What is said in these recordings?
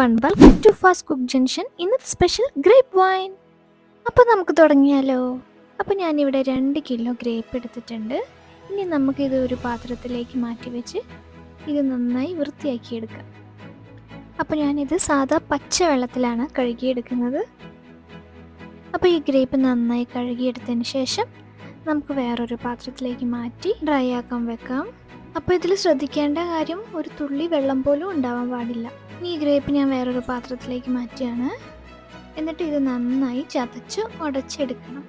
everyone, welcome to Fast Cook Junction. ഇന്നത്തെ special grape wine. അപ്പോൾ നമുക്ക് തുടങ്ങിയാലോ? അപ്പോൾ ഞാനിവിടെ 2 കിലോ ഗ്രേപ്പ് എടുത്തിട്ടുണ്ട്. ഇനി നമുക്കിത് ഒരു പാത്രത്തിലേക്ക് മാറ്റി വെച്ച് ഇത് നന്നായി വൃത്തിയാക്കിയെടുക്കാം. അപ്പോൾ ഞാനിത് സാധാ പച്ച വെള്ളത്തിലാണ് കഴുകിയെടുക്കുന്നത്. അപ്പോൾ ഈ ഗ്രേപ്പ് നന്നായി കഴുകിയെടുത്തതിന് ശേഷം നമുക്ക് വേറൊരു പാത്രത്തിലേക്ക് മാറ്റി ഡ്രൈ ആക്കാൻ വെക്കാം. അപ്പോൾ ഇതിൽ ശ്രദ്ധിക്കേണ്ട കാര്യം ഒരു തുള്ളി വെള്ളം പോലും ഉണ്ടാവാൻ പാടില്ല. ഈ ഗ്രേപ്പ് ഞാൻ വേറൊരു പാത്രത്തിലേക്ക് മാറ്റിയാണ്. എന്നിട്ട് ഇത് നന്നായി ചതച്ച് ഉടച്ചെടുക്കണം.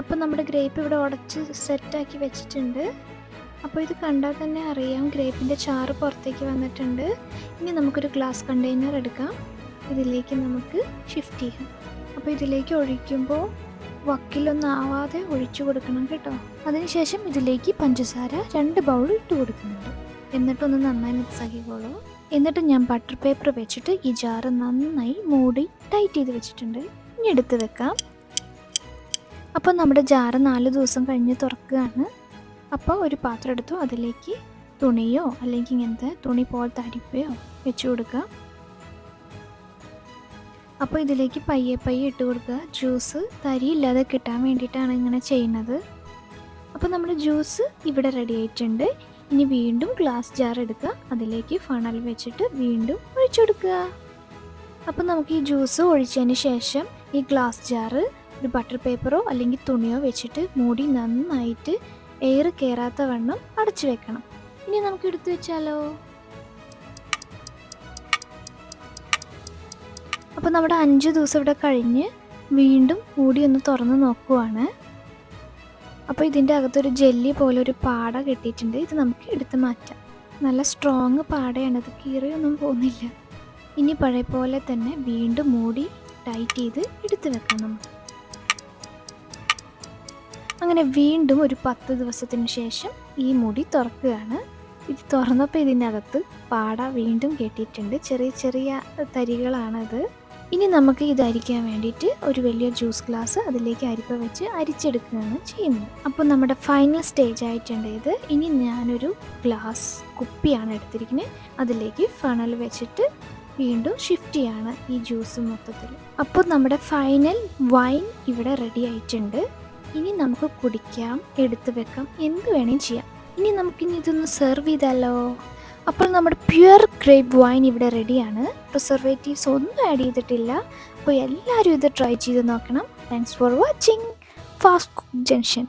അപ്പോൾ നമ്മുടെ ഗ്രേപ്പ് ഇവിടെ ഉടച്ച് സെറ്റാക്കി വെച്ചിട്ടുണ്ട്. അപ്പോൾ ഇത് കണ്ടാൽ തന്നെ അറിയാം ഗ്രേപ്പിൻ്റെ ചാറ് പുറത്തേക്ക് വന്നിട്ടുണ്ട്. ഇനി നമുക്കൊരു ഗ്ലാസ് കണ്ടെയ്നർ എടുക്കാം. ഇതിലേക്ക് നമുക്ക് ഷിഫ്റ്റ് ചെയ്യാം. അപ്പോൾ ഇതിലേക്ക് ഒഴിക്കുമ്പോൾ വക്കിലൊന്നും ആവാതെ ഒഴിച്ചു കൊടുക്കണം കേട്ടോ. അതിനുശേഷം ഇതിലേക്ക് പഞ്ചസാര 2 ബൗൾ ഇട്ട് കൊടുക്കുന്നുണ്ട്. എന്നിട്ടൊന്ന് നന്നായി മിക്സ് ആക്കിക്കോളൂ. എന്നിട്ട് ഞാൻ ബട്ടർ പേപ്പർ വെച്ചിട്ട് ഈ ജാറ് നന്നായി മൂടി ടൈറ്റ് ചെയ്ത് വെച്ചിട്ടുണ്ട്. ഇനി എടുത്ത് വെക്കാം. അപ്പോൾ നമ്മുടെ ജാറ് 4 ദിവസം കഴിഞ്ഞ് തുറക്കുകയാണ്. അപ്പോൾ ഒരു പാത്രം എടുത്തു, അതിലേക്ക് തുണിയോ അല്ലെങ്കിൽ ഇങ്ങനത്തെ തുണി പോലത്തെ അരിപ്പയോ വെച്ച് കൊടുക്കുക. അപ്പോൾ ഇതിലേക്ക് പയ്യെ ഇട്ട് കൊടുക്കുക. ജ്യൂസ് തരിയില്ലാതെ കിട്ടാൻ വേണ്ടിയിട്ടാണ് ഇങ്ങനെ ചെയ്യുന്നത്. അപ്പോൾ നമ്മുടെ ജ്യൂസ് ഇവിടെ റെഡി ആയിട്ടുണ്ട്. ഇനി വീണ്ടും ഗ്ലാസ് ജാർ എടുക്കുക, അതിലേക്ക് ഫണൽ വെച്ചിട്ട് വീണ്ടും ഒഴിച്ചു കൊടുക്കുക. അപ്പോൾ നമുക്ക് ഈ ജ്യൂസ് ഒഴിച്ചതിന് ശേഷം ഈ ഗ്ലാസ് ജാറ് ഒരു ബട്ടർ പേപ്പറോ അല്ലെങ്കിൽ തുണിയോ വെച്ചിട്ട് മൂടി നന്നായിട്ട് എയർ കയറാത്ത വണ്ണം അടച്ചു വെക്കണം. ഇനി നമുക്ക് എടുത്തു വെച്ചാലോ? അപ്പോൾ നമ്മുടെ 5 ദിവസം ഇവിടെ കഴിഞ്ഞ് വീണ്ടും മൂടി ഒന്ന് തുറന്ന് നോക്കുവാണ്. അപ്പോൾ ഇതിൻ്റെ അകത്തൊരു ജെല്ലി പോലെ ഒരു പാട കെട്ടിയിട്ടുണ്ട്. ഇത് നമുക്ക് എടുത്ത് മാറ്റാം. നല്ല സ്ട്രോങ് പാടയാണ്, ഇത് കീറിയൊന്നും പോകുന്നില്ല. ഇനി പഴയ പോലെ തന്നെ വീണ്ടും മൂടി ടൈറ്റ് ചെയ്ത് എടുത്ത് വെക്കാം നമുക്ക്. അങ്ങനെ വീണ്ടും ഒരു 10 ദിവസത്തിന് ശേഷം ഈ മൂടി തുറക്കുകയാണ്. ഇത് തുറന്നപ്പോൾ ഇതിനകത്ത് പാട വീണ്ടും കെട്ടിയിട്ടുണ്ട്. ചെറിയ തരികളാണത്. ഇനി നമുക്ക് ഇത് അരിക്കാൻ വേണ്ടിയിട്ട് ഒരു വലിയ ജ്യൂസ് ഗ്ലാസ് അതിലേക്ക് അരിപ്പ വെച്ച് അരിച്ചെടുക്കുകയാണ് ചെയ്യുന്നത്. അപ്പോൾ നമ്മുടെ ഫൈനൽ സ്റ്റേജ് ആയിട്ടുണ്ട് ഇത്. ഇനി ഞാനൊരു ഗ്ലാസ് കുപ്പിയാണ് എടുത്തിരിക്കുന്നത്. അതിലേക്ക് ഫണൽ വെച്ചിട്ട് വീണ്ടും ഷിഫ്റ്റ് ചെയ്യാണ് ഈ ജ്യൂസ് മൊത്തത്തിൽ. അപ്പോൾ നമ്മുടെ ഫൈനൽ വൈൻ ഇവിടെ റെഡി ആയിട്ടുണ്ട്. ഇനി നമുക്ക് കുടിക്കാം, എടുത്ത് വെക്കാം, എന്ത് വേണേലും ചെയ്യാം. ഇനി നമുക്കിനി ഇതൊന്ന് സെർവ് ചെയ്താലോ? അപ്പോൾ നമ്മുടെ പ്യുവർ ഗ്രേപ്പ് വൈൻ ഇവിടെ റെഡിയാണ്. പ്രിസർവേറ്റീവ്സ് ഒന്നും ആഡ് ചെയ്തിട്ടില്ല. അപ്പോൾ എല്ലാവരും ഇത് ട്രൈ ചെയ്ത് നോക്കണം. Thanks for watching fast cook junction.